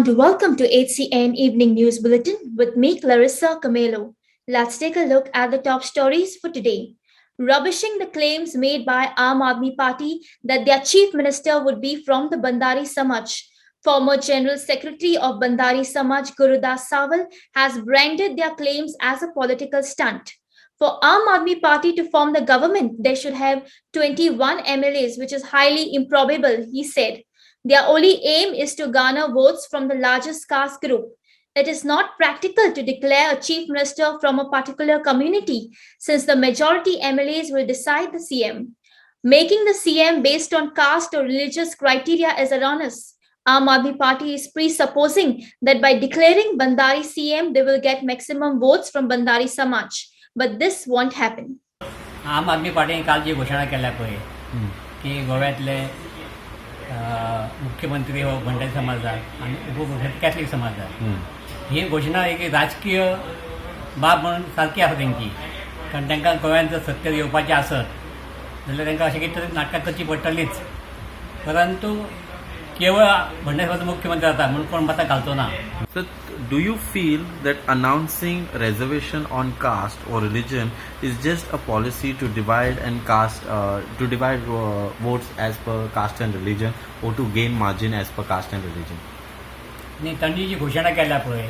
and welcome to HCN Evening News Bulletin with me, Clarissa Camelo. Let's take a look at the top stories for today. Rubbishing the claims made by Aam Aadmi Party that their chief minister would be from the Bandari Samaj. Former General Secretary of Bandari Samaj Gurudas Sawal has branded their claims as a political stunt. For Aam Aadmi Party to form the government, they should have 21 MLAs, which is highly improbable, he said. Their only aim is to garner votes from the largest caste group. It is not practical to declare a chief minister from a particular community, since the majority MLAs will decide the CM. Making the CM based on caste or religious criteria is erroneous. Aam Aadmi Party is presupposing that by declaring Bandari CM, they will get maximum votes from Bandari Samaj. But this won't happen. आम आदमी पार्टीने काल जी घोषणा केल्या पळय की गोव्यातले मुख्यमंत्री हो भंडारी समाजात आणि उपमुख्यमंत्री कॅथलीक समाजात ही घोषणा एक राजकीय बाब म्हणून सारकी आसा तेंची कारण तांकां गोंयांत जर सत्तेर येवपाचें आसत जाल्यार तांकां अशें कितें तरी नाटकां करची पडटलीच परंतु केवळ भंडारी समाज मुख्यमंत्री जाता म्हणून कोण मतां घालचो ना. So, do you feel that announcing reservation on caste or religion is just a policy to divide and votes as per caste and religion, or to gain margin as per caste and religion? नाही तांणी जी घोषणा केल्या पळय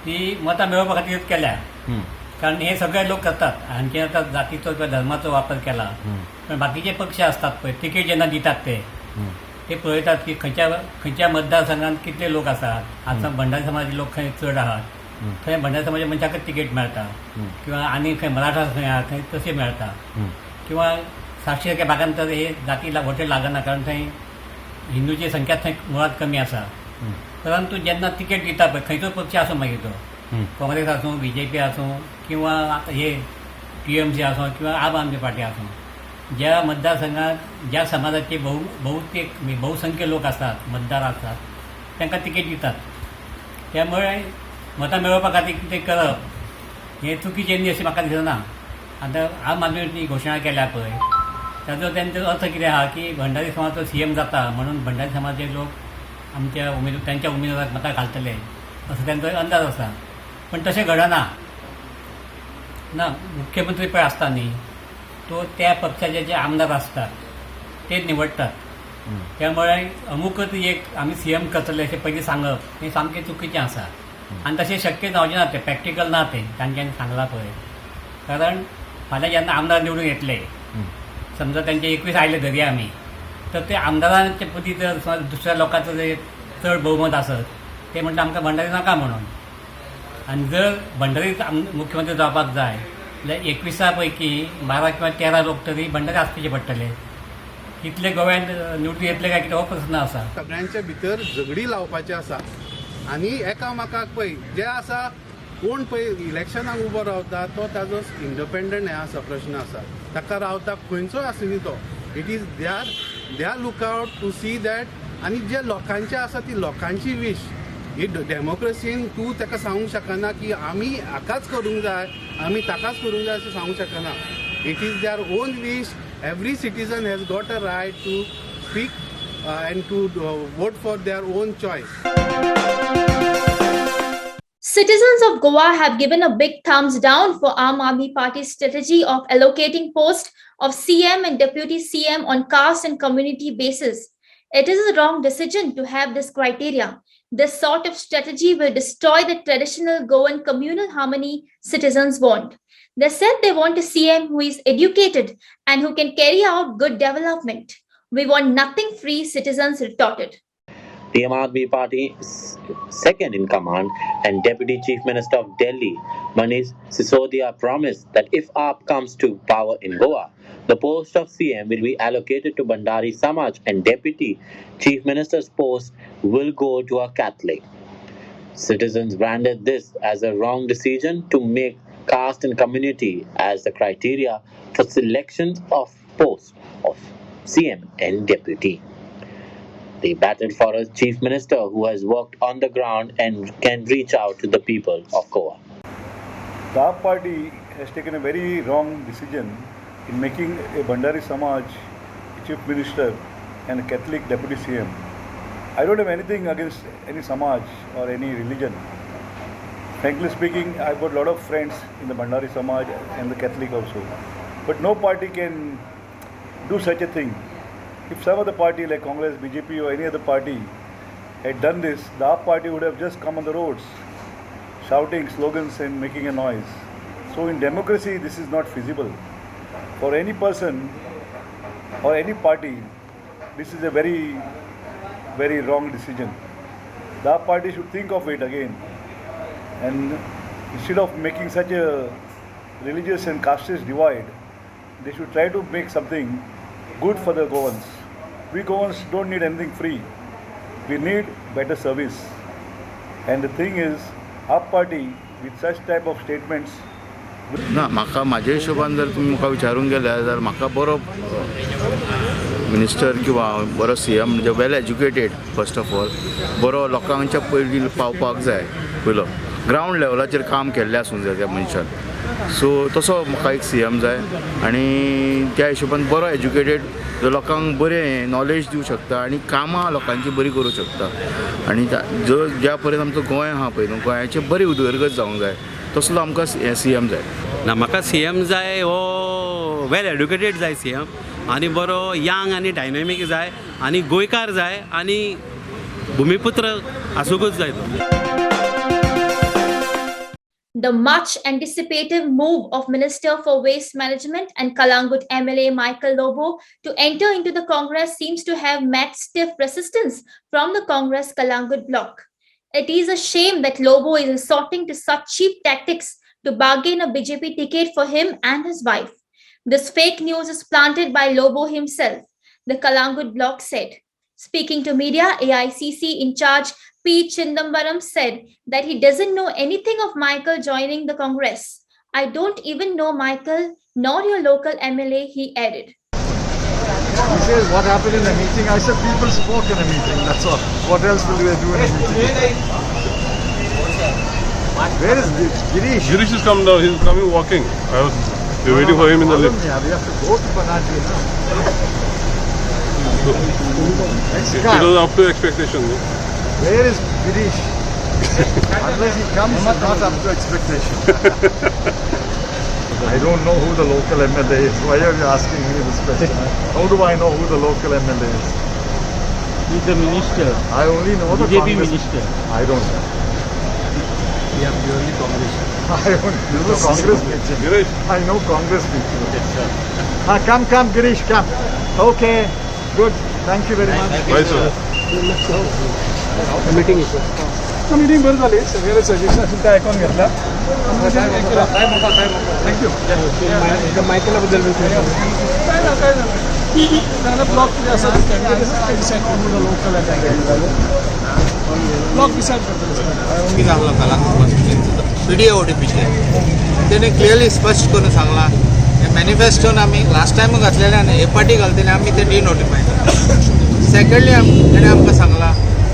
ती मतां मेळोवपा खातीरच केल्या कारण हे सगळे लोक करतात हांचे आता जातीचो किंवा धर्माचो वापर केला पण बाकीचे पक्ष असतात पळय तिकेट जेन्ना दितात ते पळयतात की खंयच्या मतदारसंघात कितले लोक आसात आतां भंडारी समाजाचे लोक खंय चड आहात थंय भंडारी समाजा मनशाकच तिकेट मेळटा किंवा आनी खंय मराठा खंय आहा थंय तशें मेळटा किंवा 700 भागांत तर हे जाती वोटे लागना कारण थंय हिंदूची संख्या थंय मुळात कमी आसा परंतु जेन्ना तिकेट दिता पळय खंयचो पक्ष आसूं मागीर तो काँग्रेस आसूं BJP आसूं किंवा हे TMC आसूं किंवा आम आदमी पार्टी आसूं ज्या मतदारसंघात ज्या समाजाचे बहुसंख्य लोक असतात मतदार असतात त्यांना तिकेट दितात त्यामुळे मतां मेळोवपा खातीर कितें करप हें चुकीचें न्ही अशें म्हाका दिसना. आतां आम आदमी घोशणा केल्या पळय ताजो तेंचो अर्थ कितें आहा की भंडारी समाजाचो CM जाता म्हणून भंडारी समाजाचे लोक आमच्या त्यांच्या उमेदवाराक मतां घालतले असो तेंचो अंदाज आसा पण तशें घडना ना. मुख्यमंत्री पळय आसता न्ही तो त्या पक्षाचे जे आमदार असतात ते निवडतात त्यामुळे अमुकच एक आम्ही CM करतले अशें पयलीं सांगप हें सामकें चुकीचें आसा आनी तशें शक्य जावचें ना तें प्रॅक्टिकल ना तें तांच्यांनी सांगलां पळय कारण फाल्यां जेन्ना आमदार निवडून येतले समजा तेंचे 21 आयले धरया आमी तर ते आमदारांचे पदी जर दुसऱ्या लोकांचो जर चड बहुमत आसत ते म्हणटा आमकां भंडारी नाका म्हणून आनी जर भंडारी मुख्यमंत्री जावपाक जाय जाल्यार 21 पैकी 12 किंवा 13 लोक तरी भंडारी आसपाचे पडटले इतले गोव्यात निवडून येतले काय कितें हो प्रश्न आसा. सगळ्यांच्या भितर झगडी लावपाची आसा आनी एकामेकाक पळय जे आसा कोण पळय इलेक्शनाक उबो रावता तो ताजो इंडिपेंडंट हें आसा प्रश्न आसा ताका रावता खंयचोय आसूं न्ही तो it is they are look out to see that आनी जे लोकांचे आसा ती लोकांची वीश ही डेमोक्रेसीन तूं ताका सांगूंक शकना की आमी हाकाच करूंक जाय आमी ताकाच करूंक जाय अशें सांगूंक शकना. It is their own wish. Every citizen has got a right to speak and to vote for their own choice. Citizens of Goa have given a big thumbs down for Aam Aadmi Party's strategy of allocating posts of CM and Deputy CM on caste and community basis. It is a wrong decision to have this criteria. This sort of strategy will destroy the traditional Goan communal harmony citizens want. They said they want a CM who is educated and who can carry out good development. We want nothing free, citizens retorted. The Aam Aadmi Party second in command and Deputy Chief Minister of Delhi, Manish Sisodia, promised that if AAP comes to power in Goa, the post of CM will be allocated to Bandari Samaj and Deputy Chief Minister's post will go to a Catholic. Citizens branded this as a wrong decision to make caste and community as the criteria for selection of posts of CM and Deputy. They battled for a chief minister who has worked on the ground and can reach out to the people of Goa. The AAP party has taken a very wrong decision in making a Bandari Samaj chief minister and a Catholic deputy CM. I don't have anything against any Samaj or any religion. Frankly speaking, I've got a lot of friends in the Bhandari Samaj and the Catholic also. But no party can do such a thing. If some other party like Congress, BJP or any other party had done this, the AAP party would have just come on the roads, shouting slogans and making a noise. So in democracy, this is not feasible. For any person or any party, this is a very, very wrong decision. The AAP party should think of it again. And instead of making such a religious and casteist divide, they should try to make something good for the Goans. We Goans don't need anything free. We need better service. And the thing is, our party with such type of statements. ना म्हाका म्हाज्या हिशोबान जर तुमी म्हाका विचारूंक गेले जाल्यार म्हाका बरो मिनिस्टर किंवा बरो CM म्हणजे well educated first of all बरो लोकांच्या पयलीं पावपाक जाय पयलो ग्रावंड लेवलाचेर काम केल्लें आसूंक जाय त्या मनशान सो तसो म्हाका एक CM जाय आनी त्या हिशोबान बरो एज्युकेटेड जो लोकांक बरें नॉलेज दिवंक शकता आनी कामां लोकांची बरी करूंक शकता आनी जो ज्या पर्यंत आमचो गोंय आहा पळय न्हू गोंयाची बरी उदरगत जावंक जाय तसलो आमकां CM जाय ना म्हाका CM जाय हो वेल एड्युकेटेड जाय CM आनी बरो यंग आनी डायनॅमीक जाय आनी गोंयकार जाय आनी भुमिपुत्र आसूंकूच जाय तो The much anticipated move of Minister for Waste Management and Kalangut MLA Michael Lobo to enter into the Congress seems to have met stiff resistance from the Congress Kalangut bloc. It is a shame that Lobo is resorting to such cheap tactics to bargain a BJP ticket for him and his wife. This fake news is planted by Lobo himself, the Kalangut bloc said. Speaking to media, AICC in charge P. Chindambaram said that he doesn't know anything of Michael joining the Congress. I don't even know Michael nor your local MLA, he added. He says what happened in the meeting. I said people spoke in a meeting, that's all. What else will they do in a meeting? Where is Girish? Girish is coming down, he's coming walking. We're waiting for him in the lift. We have to go to Banarji now. It was up to expectation. No? Where is Girish? Unless he comes, not up to expectation. I don't know who the local MLA is. Why are you asking me this question? How do I know who the local MLA is? He's the minister. I only know the BJP Congress. minister. I don't know. Yeah, purely Congress. I don't know Congress people. Girish. I know Congress people. Come, Girish, come. Okay, good. Thank you very much. Bye, sir. Meeting meeting बरं झाली सगळे suggestion असेल ते ऐकून घेतला thank you मायकेलाबद्दल त्यांना block असं local block decide करतो PDA-ODPचे त्याने क्लिअरली स्पष्ट करून सांगला मॅनिफेस्टोन आम्ही लास्ट टायम घातलेले आनी हे पार्टी घालतले आम्ही ते डिनोटिफाय सेकंडली ताणें आमकां सांगला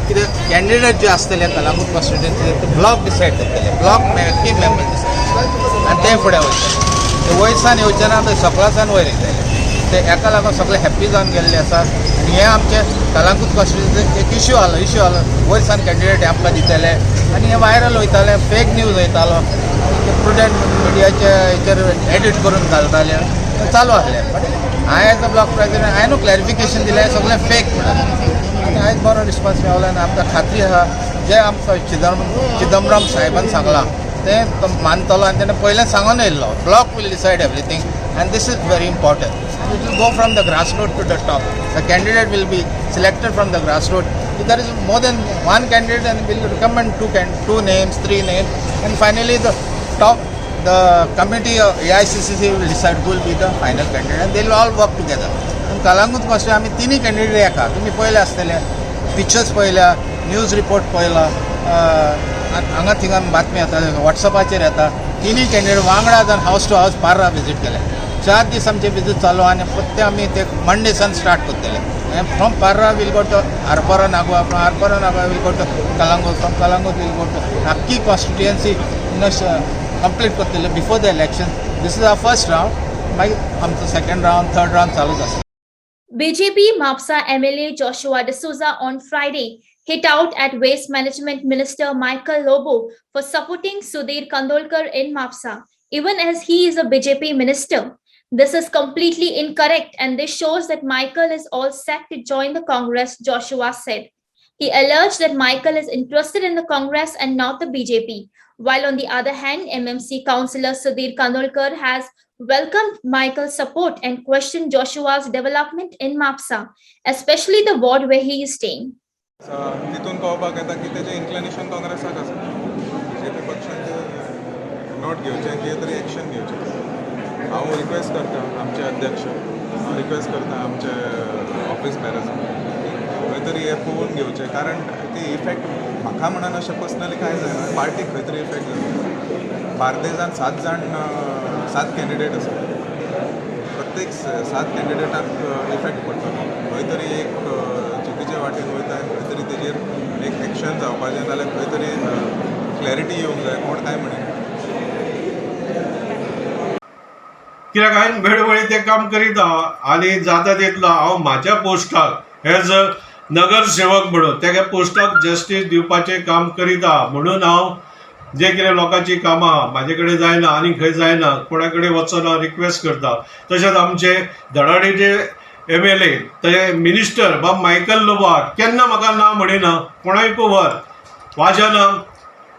कितें कॅन्डिडेट जे आसतले कलांगूट कॉन्स्टिट्युएन्सी ते ब्लॉक डिसायड करतले ब्लॉक की मेंबर डिसायड आनी ते फुडें वयतले ते वयरसान येवचेना ते सकलासान वयर येतले ते एका लागून सगळे हॅप्पी जावन गेल्ले आसा आनी हे आमचे कलांगूट कॉन्स्टिट्युएन्सीक एक इश्यू आलो वयरसान कॅन्डिडेट हांकां दितले आनी हे वायरल वयताले फेक न्यूज वयतालो प्रुडंट मिडियाचे हेचेर एडिट करून घालताले चालू आसले बट हांवें एज अ ब्लॉक प्रेसिडेंट हांवें न्हू क्लॅरिफिकेशन दिलें सगळें फेक म्हणून आनी आयज बरो रिस्पॉन्स मेळ्ळो आनी आमकां खात्री आसा जे आमचो चिदंबरम साहेबान सांगलां तें तो मानतलो आनी तेणें पयलें सांगून yellow block will decide everything and this is very important it will go from the grass root to the top the candidate will be selected from the grass root if there is more than one candidate and will recommend two names, 3 names, and finally the committee of AICC will decide who will be the final candidate and they will all work together. And Kalangut Constituency आम्ही तिन्ही candidate येता तुम्ही पळयले आसतले pictures पळयल्या news report पळयला हांगा थिंगा बातमी येता वॉट्सॅपाचेर येता तिन्ही कॅन्डिडेट वांगडा जावन हावस टू हावस पार्रा विजीट केले 4 दीस आमचे विजीट चालू आनी फक्त आमी ते मंडे सन स्टार्ट करतले from Parra we'll go to Arpara Nagua, from Arpara Nagua we'll go to Kalangut, from Kalangut we'll go to Akki constituency complete करतले before the election. This is our first round. आमचं second round, third round चालूच असतं. BJP Mapsa MLA Joshua D'Souza on Friday hit out at Waste Management Minister Michael Lobo for supporting Sudhir Kandolkar in MAPSA, even as he is a BJP minister. This is completely incorrect, and this shows that Michael is all set to join the Congress, Joshua said. He alleged that Michael is interested in the Congress and not the BJP, while on the other hand, MMC councillor Sudhir Kandolkar has welcomed Michael's support and questioned Joshua's development in MAPSA, especially the ward where he is staying. तितून कळपाक येता की तेजें inclination काँग्रेसाक आसा BJP पक्षान note घेवचें कितें तरी एक्शन घेवचें हांव रिक्वेस्ट करता आमचे अध्यक्ष हांव रिक्वेस्ट करता आमचे ऑफिस बॅरर्सांक खंय तरी हें पळोवन घेवचें कारण ती इफेक्ट म्हाका म्हणून अशें पर्सनली कांय जायना पार्टीक खंय तरी इफेक्ट जाता बार्देजान 7 कॅन्डिडेट आसा प्रत्येक 7 कॅन्डिडेटाक इफेक्ट पडटा खंय तरी एक चुकीच्या वाटेन वयता खंय तरी तेजेर एक एक्शन जावपाचें जाल्यार खंय तरी क्लॅरिटी येवंक जाय कोण काय म्हणेन कित्याक हांवें वेळोवेळी तें काम करीत आहा आनी जाता तितलो हांव म्हाज्या पोस्टाक एज अ नगरसेवक म्हणून त्या पोस्टाक जस्टीस दिवपाचें काम करीत आहा म्हणून हांव जे कितें लोकांची कामां आहा म्हाजे कडेन जायना आनी खंय जायना कोणा कडेन वचून हांव रिक्वेस्ट करता तशेंच आमचे धडाडीचे MLA ते मिनिस्टर बाब मायकल लोबो केन्ना म्हाका ना म्हणिना कोणाय वर वाजना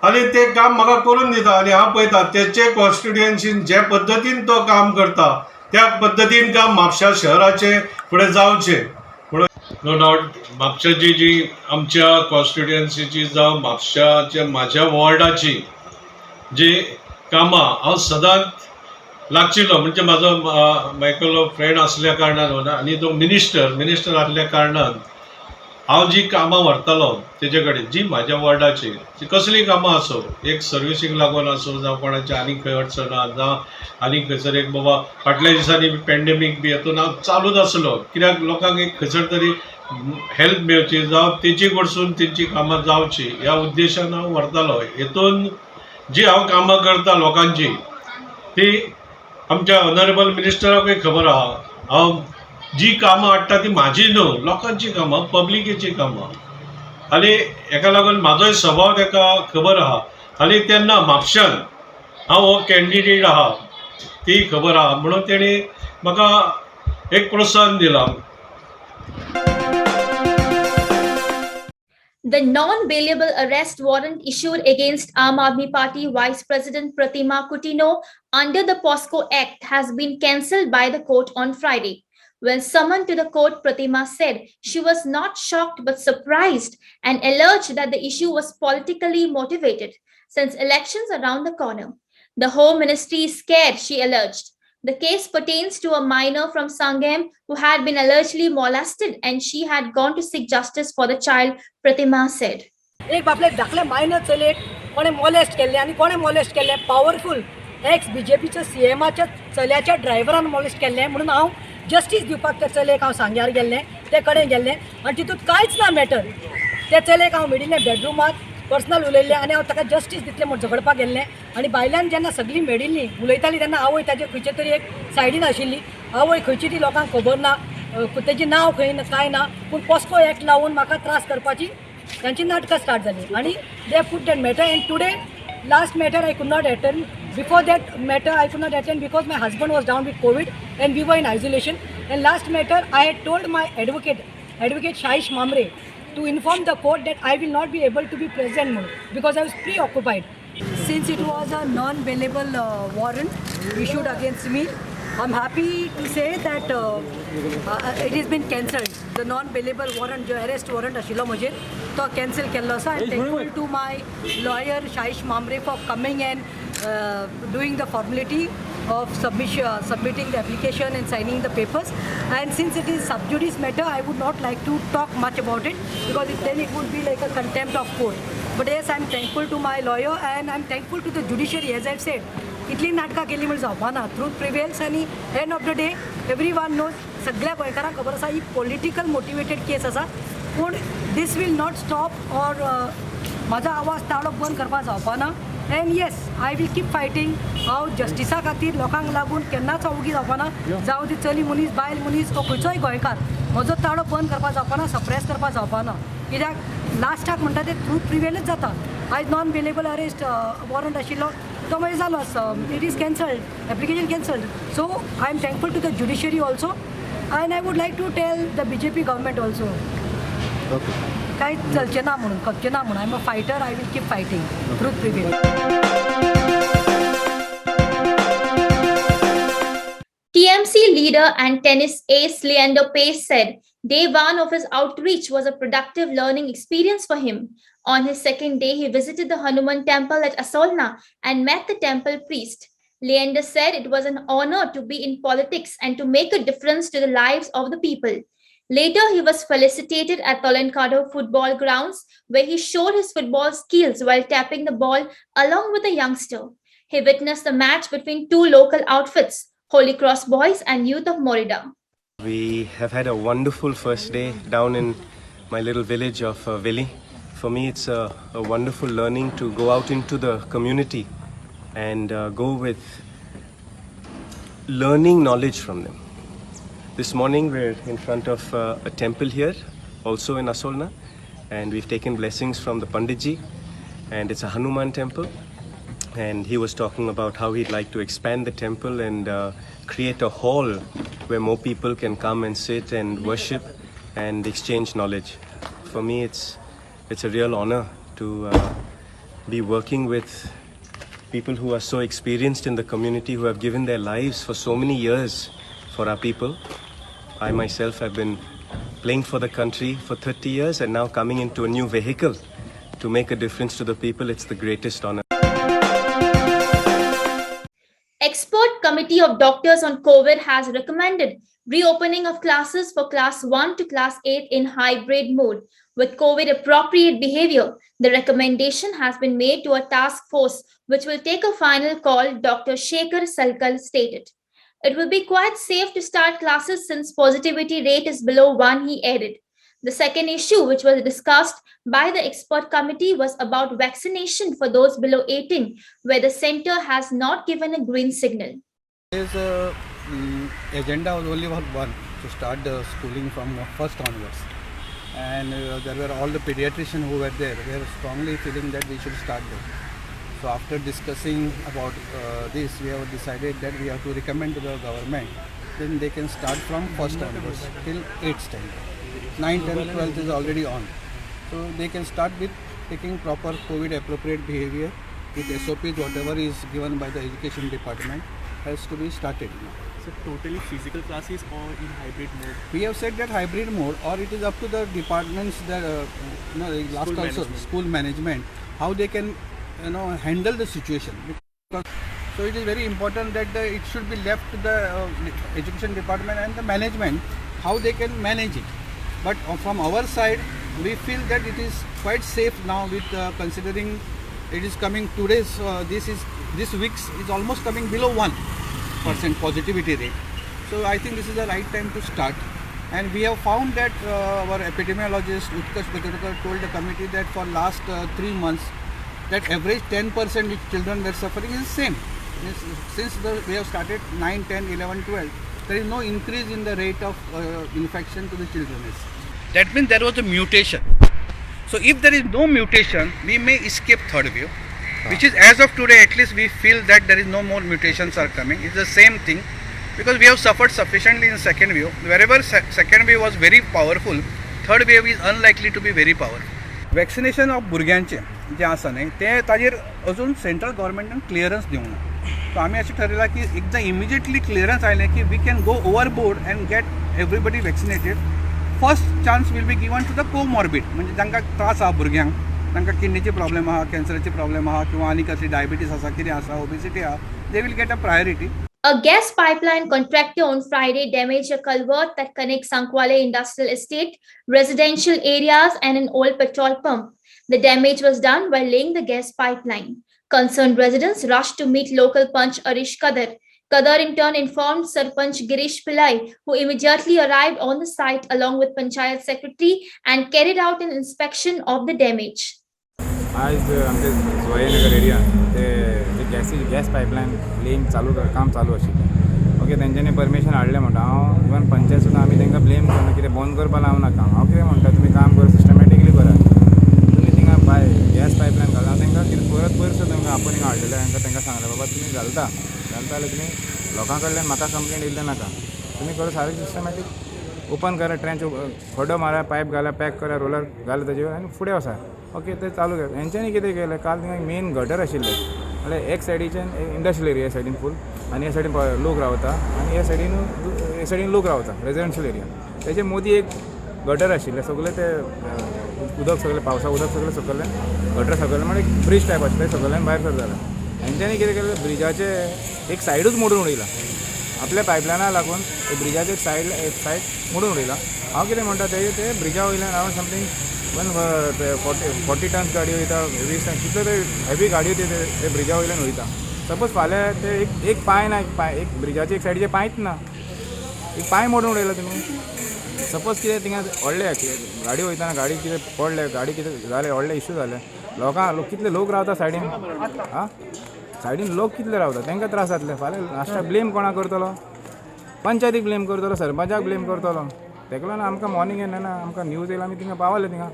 आनी ते काम म्हाका करून दिता आनी हांव पळयता तेचे कॉन्स्टिट्युएन्सीन जे पद्दतीन तो काम करता त्या पद्दतीन काम म्हापशा शहराचे फुडें जावचें म्हणून नो डावट म्हापशाची जी आमच्या कॉन्स्टिट्युएन्सीची जावं म्हापशाच्या म्हाज्या वॉर्डाची जी कामां हांव सदांच लागचिलो म्हणजे म्हाजो मायकल फ्रेंड आसल्या कारणान आनी तो मिनिस्टर आसल्या कारणान हांव जी कामां व्हरतालो तेजे कडेन जी म्हाज्या वॉर्डाची जी कसलीय कामां आसूं एक सर्विसीक लागून आसूं जावं कोणाचें आनीक खंय अडचण आहा जावं आनीक खंयसर एक बाबा फाटल्या दिसांनी पॅन्डेमीक बी हातून हांव चालूच आसलो कित्याक लोकांक एक खंयसर तरी हेल्प मेळची जावं तेची कडसून तेंची कामां जावची ह्या उद्देशान हांव व्हरतालो हेतून जी हांव कामां करता लोकांची ती आमच्या ऑनरेबल मिनिस्टराकूय खबर आहा हांव जी कामां हाडटा ती म्हाजी न्हू लोकांची कामां पब्लिकेची कामां आनी हेका लागून म्हाजोय स्वभाव तेका खबर आहा आनी तेन्ना म्हापशान हांव हो कॅन्डिडेट आहा ती खबर आहा म्हणून तेणी म्हाका एक प्रोत्साहन दिलां. The non-bailable arrest warrant issued against Aam Aadmi Party Vice President Pratima Kutino under the POSCO Act has been cancelled by the court on Friday. When summoned to the court, Pratima said she was not shocked but surprised and alleged that the issue was politically motivated since elections are around the corner. The Home Ministry is scared, she alleged. The case pertains to a minor from Sangam who had been allegedly molested and she had gone to seek justice for the child, Pratima said. एक बापले धाकले minor चलयेक कोणे molest केल्ले आनी कोणे molest केल्ले powerful x बीजेपीच्या सीएमाच्या चल्याच्या ड्रायव्हरान molest केल्ले म्हणून हांव जस्टीस दिवपाक त्या चलयेक हांव सांग्यार गेल्लें ते कडेन गेल्लें आनी तितूंत कांयच ना मॅटर त्या चलयेक हांव मेडिल्लें बेडरुमांत पर्सनल उलयल्लें आनी हांव ताका जस्टीस दितलें म्हूण झगडपाक गेल्लें आनी भायल्यान जेन्ना सगळीं मेडिल्लीं उलयतालीं तेन्ना आवय ताजे खंयचे तरी एक सायडीन आशिल्ली आवय खंयची ती लोकांक खबर ना तेजें नांव खंय कांय ना पूण पॉस्को एक्ट लावून म्हाका त्रास करपाची तांची नाटकां स्टार्ट जालीं आनी they put that matter and today last matter I could not attend. Before that matter I could not attend because my husband was down with COVID and we were in isolation. And last matter I had told my advocate Shaish Mamre to inform the court that I will not be able to be present because I was preoccupied. Since it was a non-bailable warrant issued against me, I'm happy to say that it has been cancelled. The non-bailable warrant, the arrest warrant आशिल्लो म्हजेर तो cancel केल्लो आसा. I'm thankful to my lawyer Shaish Mamre for coming and doing the formality of submitting the application and signing the papers. And since it is sub judice matter, I would not like to talk much about it because then it would be like a contempt of court. But yes, I'm thankful to my lawyer and I'm thankful to the judiciary, as I've said. इतली नाटकां केली म्हणजे जावपाना truth prevails आनी end of the day everyone knows सगळ्या गोंयकारांक खबर आसा ही political motivated case आसा पूण this will not stop or म्हाजो आवाज ताळो बंद करपाक जावपाना and yes I will keep fighting हांव जस्टिसा खातीर लोकांक लागून केन्नाच हांव उगी जावपाना जावं ती चली मनीस बायल मनीस तो खंयचोय गोंयकार म्हजो ताळो बंद करपाक जावपाना सप्रेस करपाक जावपाना कित्याक लास्टाक म्हणटा ते ट्रूथ प्रिवेलच जाता. आयज नॉन बेलेबल अरेस्ट वॉरंट आशिल्लो तो मागीर जालो it is cancelled, application cancelled. So I am thankful to the judiciary also and I would like to tell the BJP government also कांय चलचें ना म्हणून, खपचें ना म्हणून. I am a fighter, I will keep fighting. Truth prevail. TMC leader and tennis ace Leander Paes said day one of his outreach was a productive learning experience for him. On his second day, he visited the Hanuman temple at Asolna and met the temple priest. Leander said it was an honor to be in politics and to make a difference to the lives of the people. Later, he was felicitated at Tolancado football grounds, where he showed his football skills while tapping the ball along with a youngster. He witnessed the match between two local outfits, Holy Cross Boys and Youth of Morida. We have had a wonderful first day down in my little village of Vili. For me, it's a wonderful learning to go out into the community and go with learning knowledge from them. This morning, we're in front of a temple here, also in Asolna, and we've taken blessings from the Panditji, and it's a Hanuman temple. And he was talking about how he'd like to expand the temple and create a hall where more people can come and sit and worship and exchange knowledge. For me, it's a real honor to be working with people who are so experienced in the community, who have given their lives for so many years for our people. I myself have been playing for the country for 30 years and now coming into a new vehicle to make a difference to the people. It's the greatest honor. Expert Committee of Doctors on COVID has recommended reopening of classes for Class 1 to Class 8 in hybrid mode with COVID-appropriate behavior. The recommendation has been made to a task force which will take a final call, Dr. Shekhar Salkal stated. It will be quite safe to start classes since positivity rate is below 1, he added. The second issue, which was discussed by the expert committee, was about vaccination for those below 18, where the center has not given a green signal. His agenda was only one, to start the schooling from first onwards. And there were all the pediatricians who were there. They were strongly feeling that we should start there. So after discussing about this, we have decided that we have to recommend to the government, then they can start from first onwards till 8th standard. 9th and 12th is already on. So they can start with taking proper COVID appropriate behavior with SOPs, whatever is given by the education department has to be started. So totally physical classes or in hybrid mode? We have said that hybrid mode, or it is up to the departments that school management, how they can handle the situation. So it is very important that it should be left to the education department and the management how they can manage it. But from our side, we feel that it is quite safe now with considering it is coming today's this week's is almost coming below 1% positivity rate. So I think this is the right time to start. And we have found that our epidemiologist Utkarsh Bhattacharya told the committee that for last 3 months, that average 10% which children were suffering is the same. Since we have started 9, 10, 11, 12, there is no increase in the rate of infection to the children. That means there was a mutation. So if there is no mutation, we may escape third wave, which is as of today at least we feel that there is no more mutations are coming. It's the same thing because we have suffered sufficiently in second wave. Wherever second wave was very powerful, third wave is unlikely to be very powerful. Vaccination of भुरग्यांचे जे आसा न्ही ते ताजेर अजून central गव्हर्मेंटान clearance दिवंक ना. सो आमी अशें ठरयलां की एकदां इमिजिएटली क्लियरन्स आयलें की we can go overboard and get everybody vaccinated. First chance will be given to the comorbid म्हणजे जांकां त्रास आहा भुरग्यांक, तांकां किडनीचे प्रॉब्लेम आहा, कॅन्सराचे प्रॉब्लेम आहा किंवा आनी कसली डायबिटीस आसा, कितें आसा, ओबेसिटी आहा, they will get a priority. A gas pipeline contractor on Friday damaged a culvert that connects Sankwale Industrial Estate, residential areas and an old petrol pump. The damage was done while laying the gas pipeline. Concerned residents rushed to meet local Panch Arish Kadar. Kadar in turn informed Sarpanch Girish Pillai, who immediately arrived on the site along with Panchayat Secretary and carried out an inspection of the damage. आज आमच्या जोयनगर एरियात ते gas pipeline laying काम चालू आशिल्लें. Okay, तेंच्यांनी permission हाडलें म्हणटा. हांव इवन पंचायत सुद्दां आमी तांकां ब्लेम करना, कितें बंद करपाक लावना काम. हांव कितें म्हणटा, तुमी काम कर सिस्टमॅटिकली करात. परत सुद्दां तांकां आपण हाडलेले तांकां सांगलें बाबा तुमी घालता जाल्यार तुमी लोकां कडल्यान म्हाका कंप्लेंट येयल्ले नाका तुमी करो सारकें सिस्टमॅटीक ओपन करा ट्रेंच खड्डो मारा पायप घाला पॅक करा रोलर घाला ताजेर आनी फुडें वसा ओके ते चालू केलें हेंच्यांनी कितें केलें काल थिंगा मेन गटर आशिल्ले म्हळ्यार एक सायडीच्यान इंडस्ट्रियल एरिया सायडीन फूल आनी ह्या सायडीन लोक रावता आनी ह्या सायडीन लोक रावता रेजिडेन्शियल एरिया तेजे मदीं एक गटर आशिल्लें सगळें ते उदक सगळें पावसा उदक सगळें सकयलें गटर सकयलें म्हणजे एक ब्रीज टायप आशिल्लें सकयल्यान भायर सर जालें हेंच्यांनी कितें केलें ब्रिजाचे एक सायडूच मोडून उडयला आपल्या पायपलायना लागून ब्रिजाचे एक सायड मोडून उडयला हांव कितें म्हणटा ते ब्रिजा वयल्यान हांव समथींग 40 टन्स गाडयो वयता 20 टन्स कितल्यो ते हेवी गाडयो ते ब्रिजा वयल्यान वयता सपोज फाल्यां ते एक पांय ना एक ब्रिजाचे एक सायडीचे पांयच ना एक पांय मोडून उडयला तुमी सपोज कितें थिंगा व्हडले गाडी वयताना गाडी कितें पडले गाडी कितें जालें व्हडले इश्यू जाले लोक कितले लोक रावता सायडीन आं सायडीन लोक कितले रावता तांकां त्रास जातले फाल्यां लास्टाक ब्लेम कोणाक करतलो पंचायतीक ब्लेम करतलो सरपंचाक ब्लेम करतलो तेका लागून आमकां मॉर्निंग येना आमकां न्यूज येयला आमी थिंगा पावले थिंगा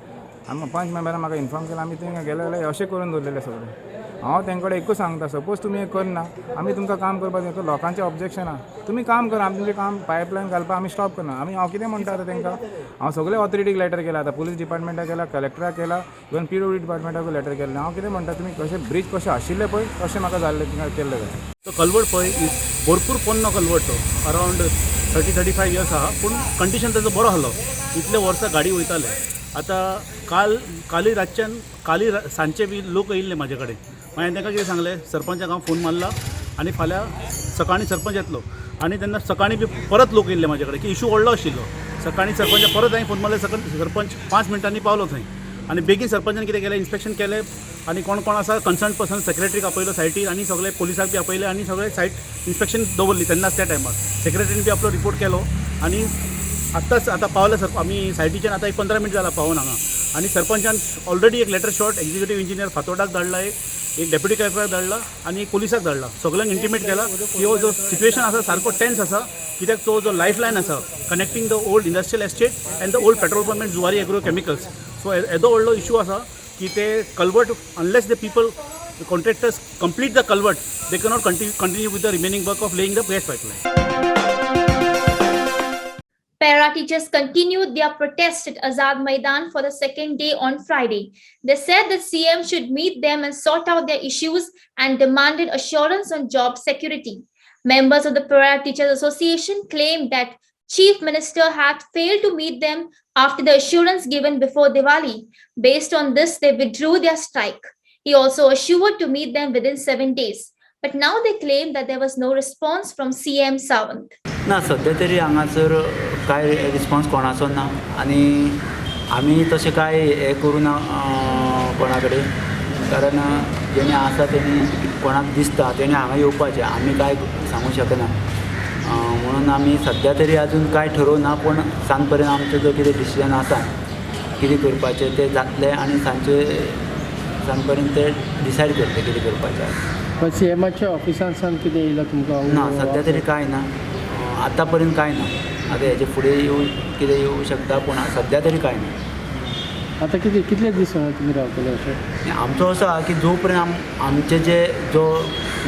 आमकां पंच मेंबरान म्हाका इन्फॉर्म केला आमी थिंगा गेले जाल्यार अशें करून दवरलेले सगळें हांव तांचे कडेन एकूच सांगता सपोज तुमी हें करना आमी तुमकां काम करपाक दिता लोकांचें ऑब्जेक्शन आहा तुमी काम करा आमी तुमचें काम पायपलायन घालपाक आमी स्टॉप करना हांव कितें म्हणटा आतां तांकां हांव सगळे ऑथॉरिटीक लेटर केला आतां पुलीस डिपार्टमेंटाक केला कलेक्टराक केला इवन PWD डिपार्टमेंटाकूय लेटर केलें हांव कितें म्हणटा तुमी कशें ब्रीज कशें आशिल्लें पळय तशें म्हाका जाल्लें थिंगा केल्लें जाय तो कल्वर्ट पळय भरपूर पोन्नो कल्वर्ट तो अरावंड 30-35 इयर्स आहा पूण कंडिशन ताजो बरो आसलो इतले वर्सां गाडी वयताले आतां काली सांजचे बी लोक येयल्ले म्हाजे कडेन हांवें तांकां कितें सांगलें सरपंचाक हांव फोन मारला आनी फाल्यां सकाळीं सरपंच येतलो आनी तेन्ना सकाळीं बी परत लोक येयल्ले म्हाजे कडेन की इशू व्हडलो आशिल्लो सकाळीं सरपंचाक परत हांवें फोन मारले सरपंच 5 मिनटांनी पावलो थंय आनी बेगीन सरपंचान कितें केलें इन्स्पेक्शन केलें आनी कोण आसा कन्सर्न पर्सन सेक्रेटरीक आपयलो सायटीर आनी सगळे पोलिसाक बी आपयले आनी सगळे सायट इन्स्पेक्शन दवरली तेन्नाच त्या टायमार सेक्रेटरीन बी आपलो रिपोर्ट केलो आनी आतां पावले आमी सायटीच्यान आतां 15 मिनट जाला पावून हांगा आनी सरपंचान ऑलरेडी एक लेटर शॉर्ट एक्झिक्युटीव इंजिनियर फातोर्डाक धाडला एक डेप्युटी कलेक्टराक धाडला आनी एक पुलिसाक धाडला सगळ्यांक इंटिमेट केला की हो जो सिच्युएशन आसा सारको टेन्स आसा कित्याक तो जो लायफ लायन आसा connecting the old industrial estate and the old petrol pump and Zuari agro chemicals so येदो व्हडलो इशू आसा की ते culvert unless the people the contractors complete the culvert they cannot continue with the remaining work of laying the gas pipeline. Para teachers continued their protest at Azad Maidan for the second day on Friday. They said that CM should meet them and sort out their issues and demanded assurance on job security. Members of the Para Teachers Association claimed that Chief Minister had failed to meet them after the assurance given before Diwali. Based on this, they withdrew their strike. He also assured to meet them within 7 days. But now they claim that there was no response from CM Sawant. ना सध्या तरी हांगासर कांय response कोणाचो ना आनी आमी तशें कांय हें करूं ना कोणा कडेन कारण जेणे आसा तेणी कोणाक दिसता तेणी हांगा येवपाचें आमी कांय सांगूं शकना म्हणून आमी सध्या तरी आजून कांय ठरोवना पूण सांज पर्यंत आमचो जो कितें डिसिजन आसा कितें करपाचें तें जातलें आनी सांज पर्यंत ते डिसायड करतले कितें करपाचें. पण सीएमाच्या ऑफिसांसान कितें येयलां तुमकां? ना सध्या तरी कांय ना आतां पर्यंत कांय ना आतां हेजे फुडें कितें येवं शकता पूण सध्या तरी कांय ना. आतां कितले दीस तुमी रावतले अशें? आमचो असो आहा की जो पर्यंत आमचे जो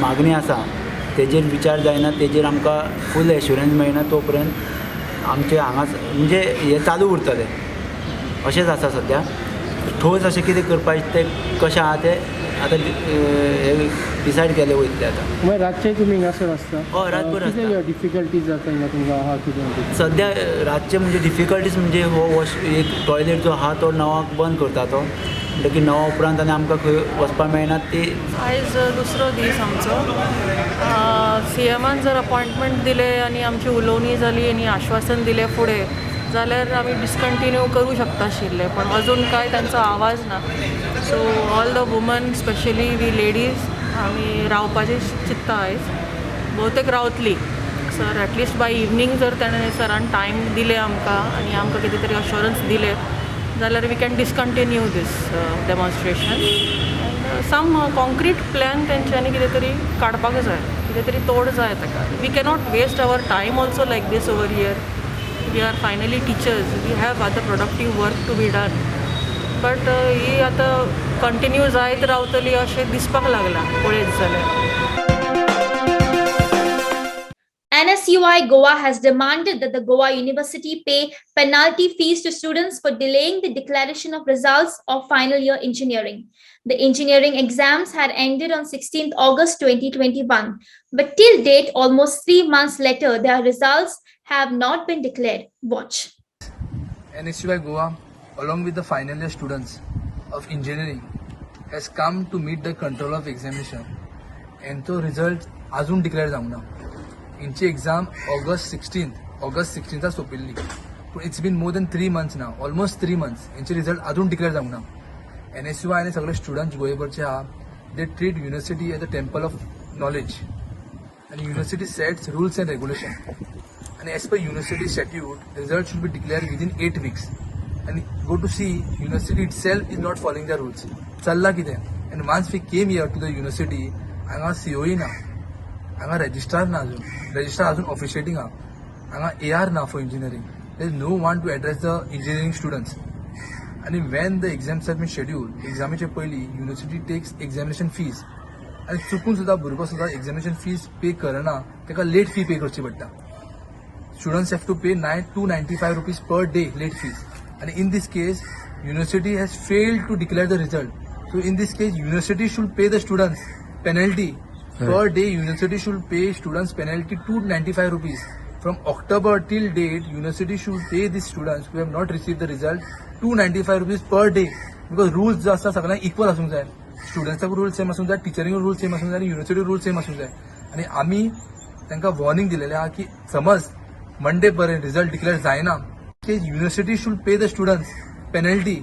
मागणी आसा तेजेर विचार जायना तेजेर आमकां फूल एश्युरन्स मेळना तो पर्यंत आमचे हांगा म्हणजे हे चालू उरतलें अशेंच आसा सद्या. ठोस अशें कितें करपाचें तें कशें आहा तें आतां हे डिसायड केलें वयतलें आतां. मागीर रातचे तुमी हिंगासर आसता? हय रातभर आसता. कितें डिफिकल्टीज जाता हिंगा तुमकां आहा कितें? सद्या रातचे म्हणजे डिफिकल्टीज म्हणजे हो एक टॉयलेट जो आहा तो 9 बंद करता तो म्हणटकीर 9 उपरांत आनी आमकां खंय वचपाक मेळना ती. आयज दुसरो दीस आमचो सीएमान जर अपॉइंटमेंट दिलें आनी आमची उलोवणी जाली आनी आश्वासन दिलें फुडें जाल्यार आमी डिस्कंटिन्यू करूं शकता आशिल्ले पण अजून कांय तांचो आवाज ना. So all the woman specially we ladies आमी रावपाचें चिंत्ता आयज भोवतेक रावतली सर एटलिस्ट बाय इवनिंग जर ताणें सरान टायम दिले आमकां आनी आमकां कितें तरी अश्योरन्स दिले जाल्यार we can discontinue this demonstration and some concrete plan तेंच्यांनी कितें तरी काडपाक जाय कितें तरी तोड जाय ताका. We cannot waste our time also like this over here. We are finally teachers we have other productive work to be done but ही आतां कंटिन्यू जायत रावतली अशें दिसपाक लागलां पळयत जाल्यार. NSUI Goa has demanded that the Goa University pay penalty fees to students for delaying the declaration of results of final year engineering. The engineering exams had ended on 16th August 2021, but till date, almost 3 months later, their results have not been declared. Watch. NSUI Goa, along with the final year students of engineering, has come to meet the control of examination, and the result azun declared जावंक ना. इंची exam August 16th सोंपिल्ली, पूण it's been more than 3 months now, almost 3 months. इंचे result अजून declare जावंक ना. NSUI आनी सगळे स्टुडंट्स गोंयभरचे आहा, they treat university as a temple of knowledge, आनी university sets rules and regulation, आनी as per university schedule result should be declare within 8 weeks. आनी go to see university itself is not following the rules. चल्ला कितें? And once we came here to the university, हांगा COE ना, हांगा registrar ना, registrar अजून officiating आहा, हांगा AR ना for engineering. There is no one to address the engineering students. आनी when the exams have been schedule, एग्जामीचे पयलीं युनिव्हर्सिटी टेक्स एग्जामिनेशन फीज, आनी चुकून सुद्दां भुरगो सुद्दां एग्जामिनेशन फीज पे करना, ताका लेट फी पे करची पडटा. स्टुडंट्स हॅव टू पे 295 rupees per day late fees. And in this case, university has failed to declare the result. So in this case, university should pay the students penalty. Per day, university should pay students penalty 295 rupees. From October till date, university should pay these students who have not received the result 295 rupees per day. Because rules जो आसता सगळ्यांक equal आसूंक जाय. स्टुडंट्साक rule same आसूंक जाय, टिचरींक rule same आसूंक जाय, आनी युनिव्हर्सिटी रूल सेम आसूंक जाय. आनी आमी तांकां वॉर्निंग दिलेलें आहा की समज मंडे पर्यंत रिजल्ट डिक्लेअर जायना, university should pay the students penalty.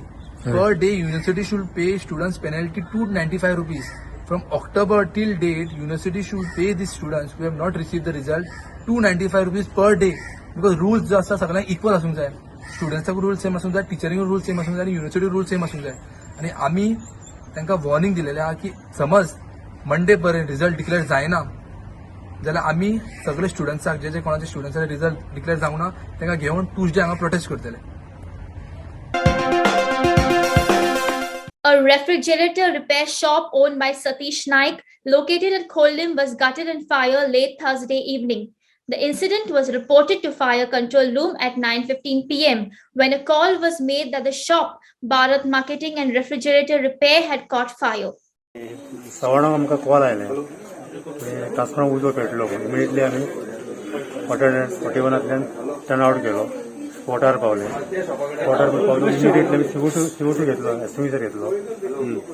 Per day, university should pay students penalty 295 rupees. From October till date, university should pay these students who have not received the result 295 rupees per day. Because rules जो आसता सगळ्यांक equal आसूंक जाय. स्टुडंट्साक rule same आसूंक जाय, टिचरींक rule same आसूंक जाय, आनी युनिव्हर्सिटी रूल सेम आसूंक जाय. आनी आमी तांकां वॉर्निंग दिलेलें आहा की समज मंडे पर्यंत रिजल्ट डिक्लेअर जायना, जाल्यार आमी सगळे स्टुडंट्साक जे कोणाचे स्टुडंट्साचे रिजल्ट डिक्लेअर जावंक ना तांकां घेवन ट्यूसडे हांगा प्रोटेस्ट करतले. A refrigerator repair shop owned by Satish Naik, located at Kolim, was gutted in fire late Thursday evening. The incident was reported to Fire Control Room at 9:15 p.m. when a call was made that the shop, Bharat Marketing and Refrigerator Repair, had caught fire. सवणाक आमकां call आयलें, कास्कोणाक उजो पेटलो. Immediately आमी water 41तल्यान turn out केलो, स्पॉटार Pawle. स्पॉटार Paulo immediately आमी CO2 घेतलो, extinguisher घेतलो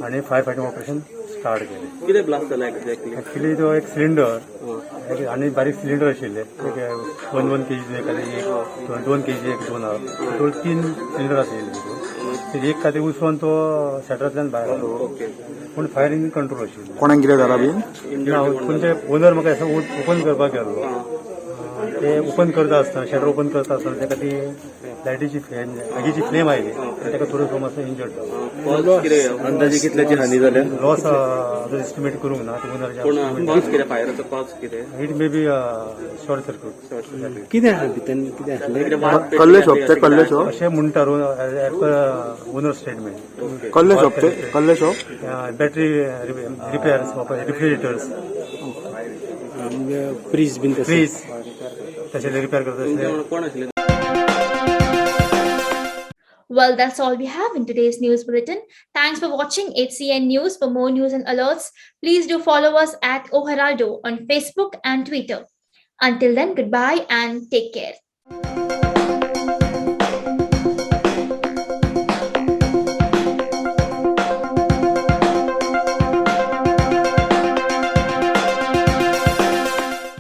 आनी fire fighting operation start केलें. कितें ब्लास्ट जाला एक्झॅक्टली? तो एक सिलिंडर आनी बारीक सिलिंडर आशिल्ले, 1 kg एक 2 kg एक 2 टोटल 3 सिलिंडर आशिल्ले. एक खातीर उसोन तो शटरांतल्यान भायर पूण फायर इन कंट्रोल आशिल्लो. कोणाक कितें जाला बी? पूण ते ओनर म्हाका असो ओपन करपाक गेलो. ते ओपन करता आसतना शटर ओपन करता आसतना ताका ती लायटीची आगीची फ्लेम आयली आनी ताका थोडो मातसो इंजर्ड जालो. अंदाजे कितल्याची हानी जाल्या? लॉस आतां एस्टिमेट करूंक ना. कॉज कितें? फायराचो कॉज कितें? It may be short circuit. कितें आहा भितर? कितें कसले शॉप? कसले शॉप अशें म्हणटा ओनर स्टेटमेंट. कसले शॉप? कसले shop? Battery repairs, refrigerators, fridge बीन फ्रीज तशें रिपेअर करता. Well, that's all we have in today's news bulletin. Thanks for watching HCN News. For more news and alerts, please do follow us at O Heraldo on Facebook and Twitter. Until then, goodbye and take care.